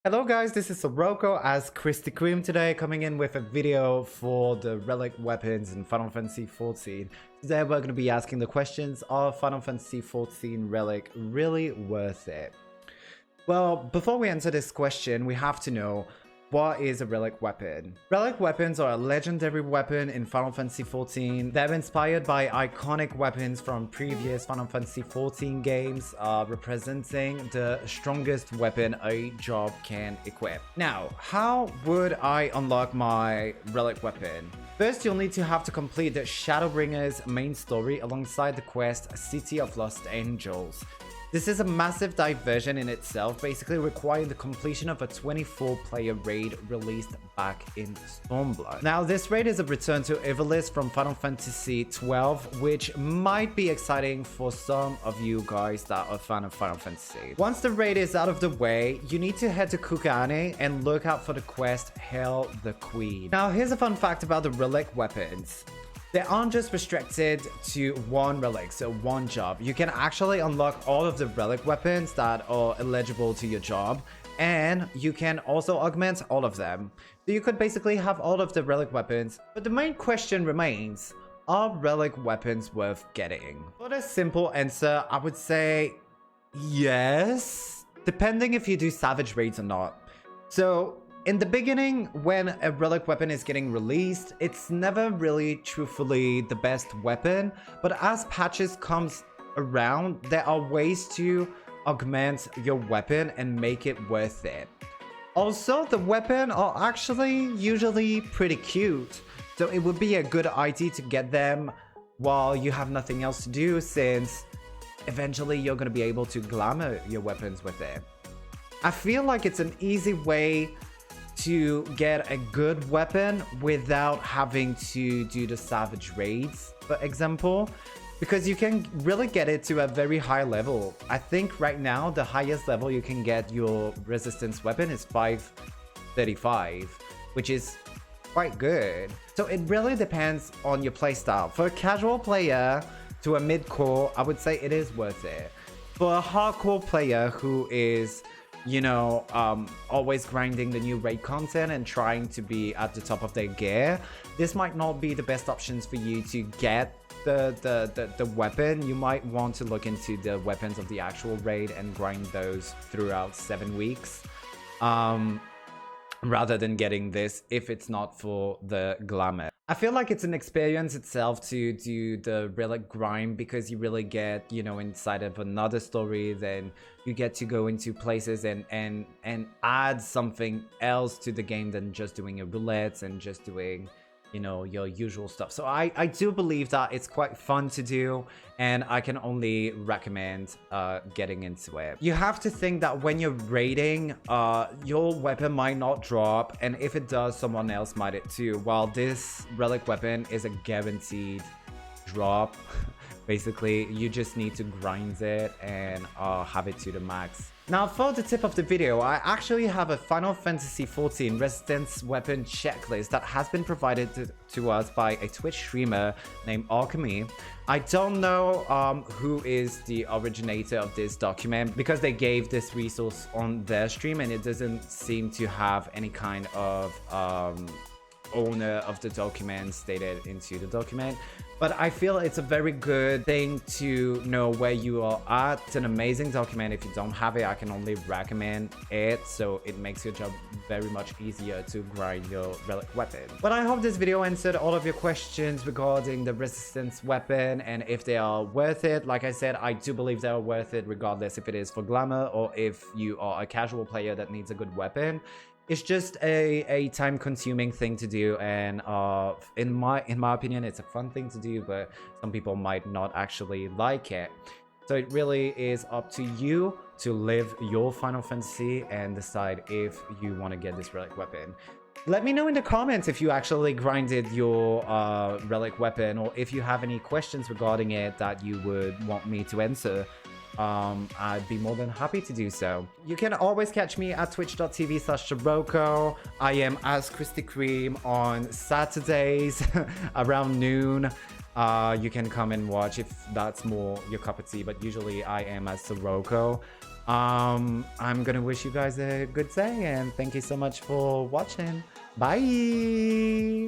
Hello guys, this is Soroko as Krispy Kreme today, coming in with a video for the Relic weapons in Final Fantasy XIV. Today we're going to be asking the questions, are Final Fantasy XIV Relic really worth it? Well, before we answer this question, we have to know, what is a Relic weapon? Relic weapons are a legendary weapon in Final Fantasy XIV. They're inspired by iconic weapons from previous Final Fantasy XIV games, representing the strongest weapon a job can equip. Now, how would I unlock my Relic weapon? First, you'll need to have to complete the Shadowbringer's main story alongside the quest City of Lost Angels. This is a massive diversion in itself, basically requiring the completion of a 24-player raid released back in Stormblood. Now, this raid is a return to Ivalice from Final Fantasy XII, which might be exciting for some of you guys that are a fan of Final Fantasy. Once the raid is out of the way, you need to head to Kukane and look out for the quest Hail the Queen. Now, here's a fun fact about the Relic weapons. They aren't just restricted to one relic, so one job. You can actually unlock all of the relic weapons that are eligible to your job, and you can also augment all of them. So you could basically have all of the relic weapons, but the main question remains, are relic weapons worth getting? For the simple answer, I would say yes, depending if you do savage raids or not. So in the beginning, when a relic weapon is getting released, it's never really truthfully the best weapon, but as patches comes around, there are ways to augment your weapon and make it worth it. Also, the weapon are actually usually pretty cute, so it would be a good idea to get them while you have nothing else to do, since eventually you're going to be able to glamour your weapons with it. I feel like it's an easy way to get a good weapon without having to do the savage raids, for example, because you can really get it to a very high level. I think right now the highest level you can get your resistance weapon is 535, which is quite good. So it really depends on your playstyle. For a casual player to a mid-core, I would say it is worth it. For a hardcore player who is, you know, always grinding the new raid content and trying to be at the top of their gear, this might not be the best options for you to get the weapon. You might want to look into the weapons of the actual raid and grind those throughout 7 weeks, rather than getting this if it's not for the glamour. I feel like it's an experience itself to do the Relic grind, because you really get, you know, inside of another story, then you get to go into places and add something else to the game than just doing your roulettes and just doing, you know, your usual stuff. So I do believe that it's quite fun to do, and I can only recommend getting into it. You have to think that when you're raiding, your weapon might not drop, and if it does, someone else might it too, while this relic weapon is a guaranteed drop. Basically, you just need to grind it and have it to the max. Now, for the tip of the video, I actually have a Final Fantasy XIV resistance weapon checklist that has been provided to us by a Twitch streamer named Alchemy. I don't know who is the originator of this document, because they gave this resource on their stream and it doesn't seem to have any kind of owner of the document stated into the document. But I feel it's a very good thing to know where you are at. It's an amazing document. If you don't have it, I can only recommend it, so it makes your job very much easier to grind your relic weapon. But I hope this video answered all of your questions regarding the resistance weapon and if they are worth it. Like I said, I do believe they are worth it, regardless if it is for glamour or if you are a casual player that needs a good weapon. It's just a time-consuming thing to do, and in my opinion, it's a fun thing to do, but some people might not actually like it. So it really is up to you to live your Final Fantasy and decide if you want to get this relic weapon. Let me know in the comments if you actually grinded your relic weapon, or if you have any questions regarding it that you would want me to answer. I'd be more than happy to do so. You can always catch me at twitch.tv/Soroko. I am as Krispy Kreme on Saturdays around noon. You can come and watch if that's more your cup of tea, but usually I am as Soroko. I'm gonna wish you guys a good day, and thank you so much for watching. Bye.